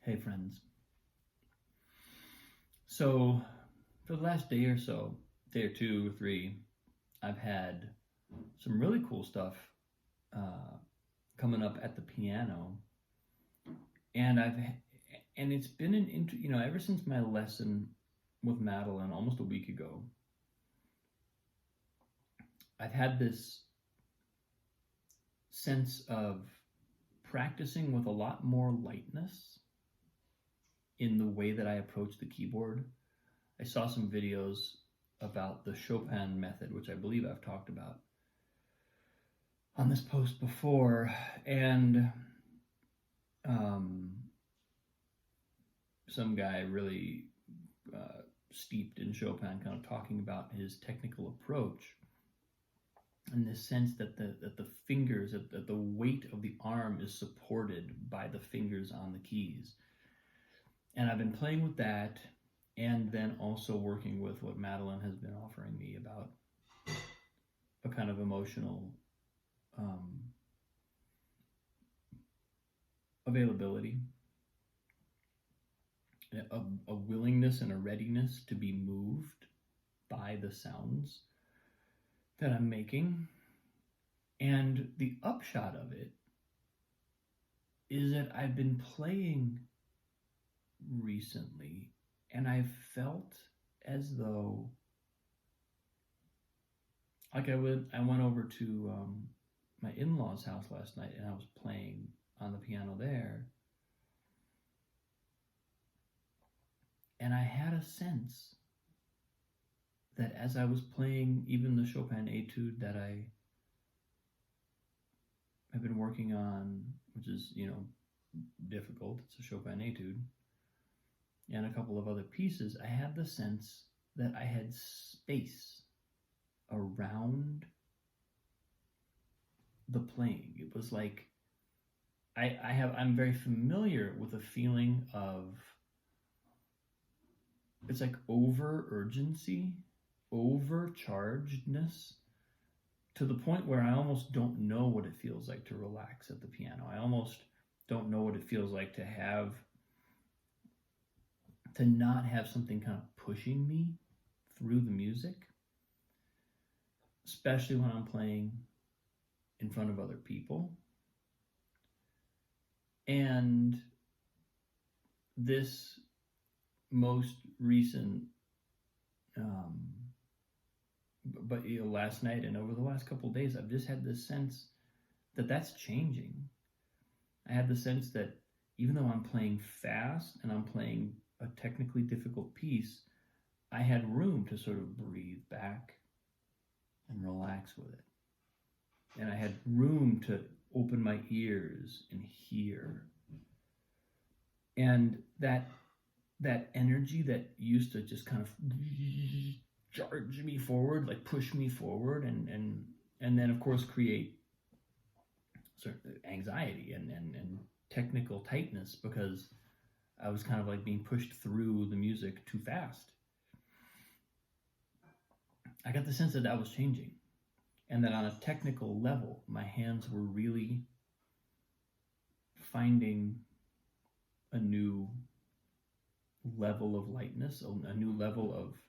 Hey friends. So for the last day or so, day or two or three, I've had some really cool stuff coming up at the piano, and it's been ever since my lesson with Madeline almost a week ago. I've had this sense of practicing with a lot more lightness in the way that I approach the keyboard. I saw some videos about the Chopin method, which I believe I've talked about on this post before, and some guy really steeped in Chopin kind of talking about his technical approach in the sense that the fingers, that the weight of the arm is supported by the fingers on the keys. And I've been playing with that, and then also working with what Madeline has been offering me about a kind of emotional availability, a willingness and a readiness to be moved by the sounds that I'm making. And the upshot of it is that I've been playing recently, and I felt as though, like I went over to my in-laws' house last night, and I was playing on the piano there, and I had a sense that as I was playing even the Chopin etude that I have been working on, which is, difficult, it's a Chopin etude, and a couple of other pieces, I had the sense that I had space around the playing. It was like I'm very familiar with a feeling of, it's like over urgency, overchargedness, to the point where I almost don't know what it feels like to relax at the piano. I almost don't know what it feels like to not have something kind of pushing me through the music, especially when I'm playing in front of other people. And this most recent, last night and over the last couple of days, I've just had this sense that that's changing. I had the sense that even though I'm playing fast and I'm playing a technically difficult piece, I had room to sort of breathe back and relax with it. And I had room to open my ears and hear. And that energy that used to just kind of charge me forward, like push me forward, and then of course create sort of anxiety and technical tightness, because I was kind of like being pushed through the music too fast. I got the sense that that was changing, and that on a technical level, my hands were really finding a new level of lightness, a new level of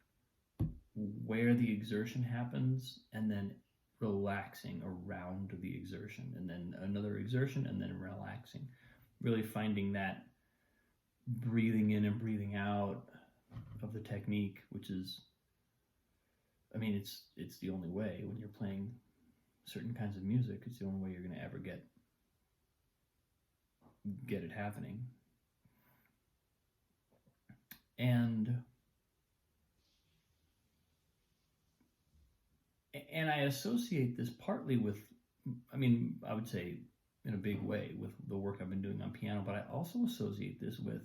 where the exertion happens, and then relaxing around the exertion, and then another exertion, and then relaxing. Really finding that breathing in and breathing out of the technique, which is, it's the only way when you're playing certain kinds of music. It's the only way you're going to ever get it happening. And I associate this partly with, I would say in a big way, with the work I've been doing on piano, but I also associate this with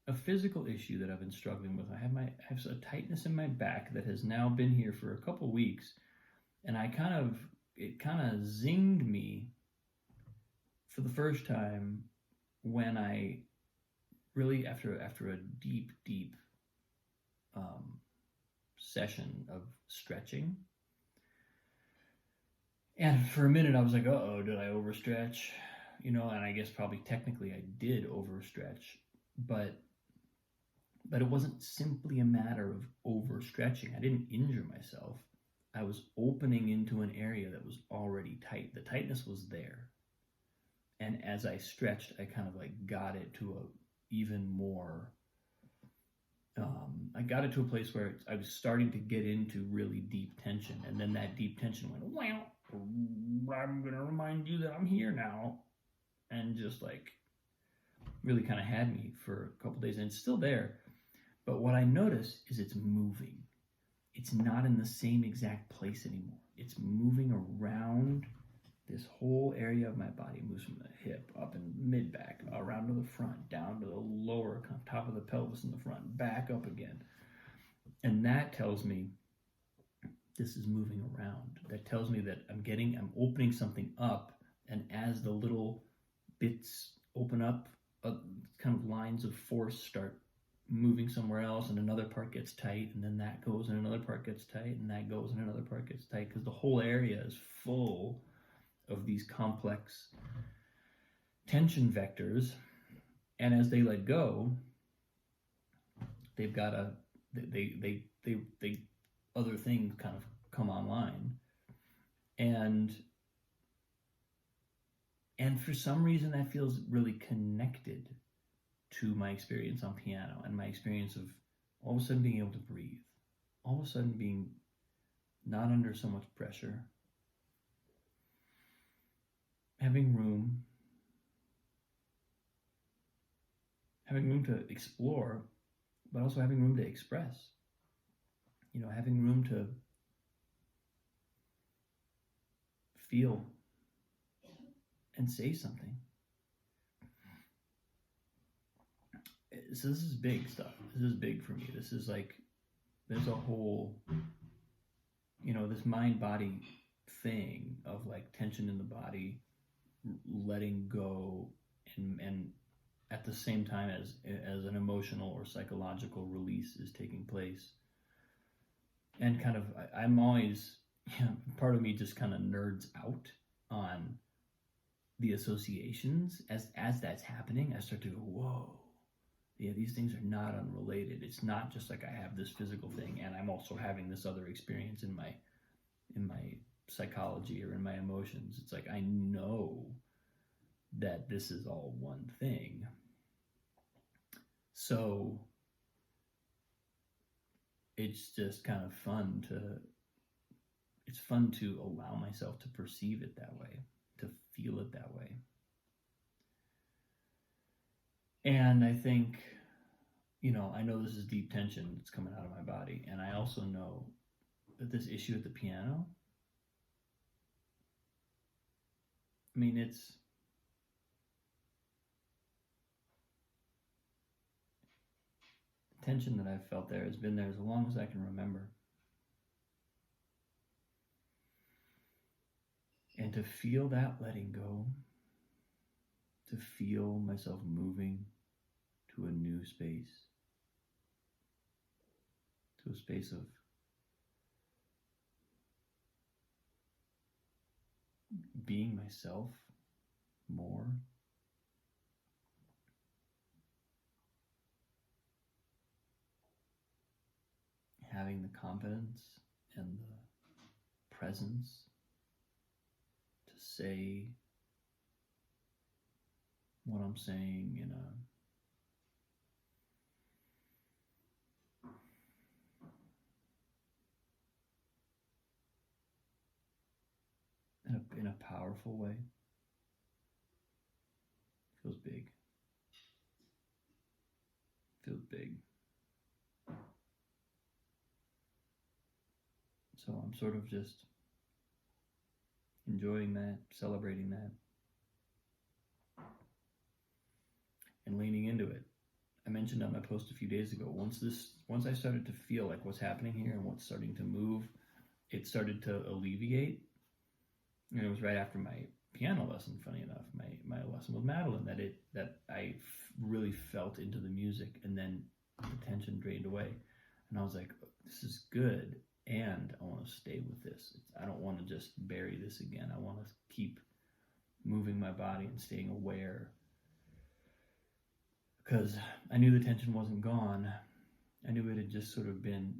a physical issue that I've been struggling with. I have a tightness in my back that has now been here for a couple weeks, and it kind of zinged me for the first time when I really, after a deep session of stretching. And for a minute I was like, uh-oh, did I overstretch? And I guess probably technically I did overstretch. but it wasn't simply a matter of overstretching. I didn't injure myself. I was opening into an area that was already tight. The tightness was there. And as I stretched, I kind of like got it to a even more, I got it to a place where I was starting to get into really deep tension. And then that deep tension went, wow, I'm going to remind you that I'm here now. And just like really kind of had me for a couple days. And it's still there. But what I notice is it's moving. It's not in the same exact place anymore. It's moving around this whole area of my body. It moves from the hip, up in mid back, around to the front, down to the lower top of the pelvis in the front, back up again. And that tells me this is moving around. That tells me that I'm opening something up, and as the little bits open up, kind of lines of force start moving somewhere else, and another part gets tight, and then that goes, and another part gets tight, and that goes, and another part gets tight, because the whole area is full of these complex tension vectors. And as they let go, they've got they other things kind of come online, and for some reason that feels really connected to my experience on piano and my experience of all of a sudden being able to breathe, all of a sudden being not under so much pressure, having room to explore, but also having room to express, having room to feel and say something. So this is big stuff. This is big for me. This is like, there's a whole, this mind-body thing of like tension in the body, letting go, and at the same time as an emotional or psychological release is taking place. And kind of, I'm always, part of me just kind of nerds out on the associations as that's happening. I start to go, whoa, yeah, these things are not unrelated. It's not just like I have this physical thing and I'm also having this other experience in my psychology or in my emotions. It's like I know that this is all one thing. So it's just kind of fun to allow myself to perceive it that way, to feel it that way. And I think, I know this is deep tension that's coming out of my body. And I also know that this issue at the piano, it's tension that I've felt there has been there as long as I can remember. And to feel that letting go, to feel myself moving to a new space, to a space of being myself more, having the confidence and the presence to say what I'm saying in a powerful way. Feels big. Feels big. So I'm sort of just enjoying that, celebrating that, and leaning into it. I mentioned on my post a few days ago, once I started to feel like what's happening here and what's starting to move, it started to alleviate. And it was right after my piano lesson, funny enough, my lesson with Madeline, that I really felt into the music, and then the tension drained away. And I was like, this is good, and I want to stay with this. I don't want to just bury this again. I want to keep moving my body and staying aware. Because I knew the tension wasn't gone. I knew it had just sort of been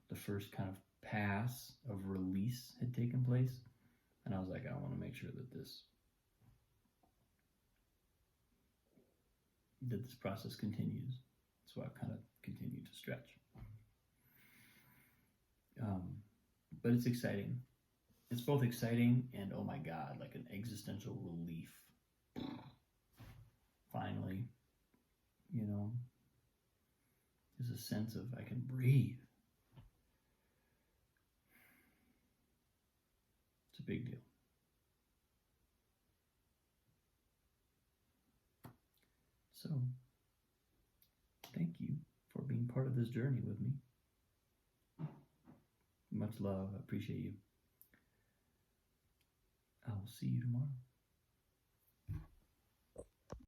the first kind of pass of release had taken place. And I was like, I want to make sure that this process continues. So I've kind of continued to stretch. But it's exciting. It's both exciting and, oh my God, like an existential relief. Finally, you know, there's a sense of I can breathe. It's a big deal. So, thank you for being part of this journey with me. Much love. I appreciate you. I will see you tomorrow.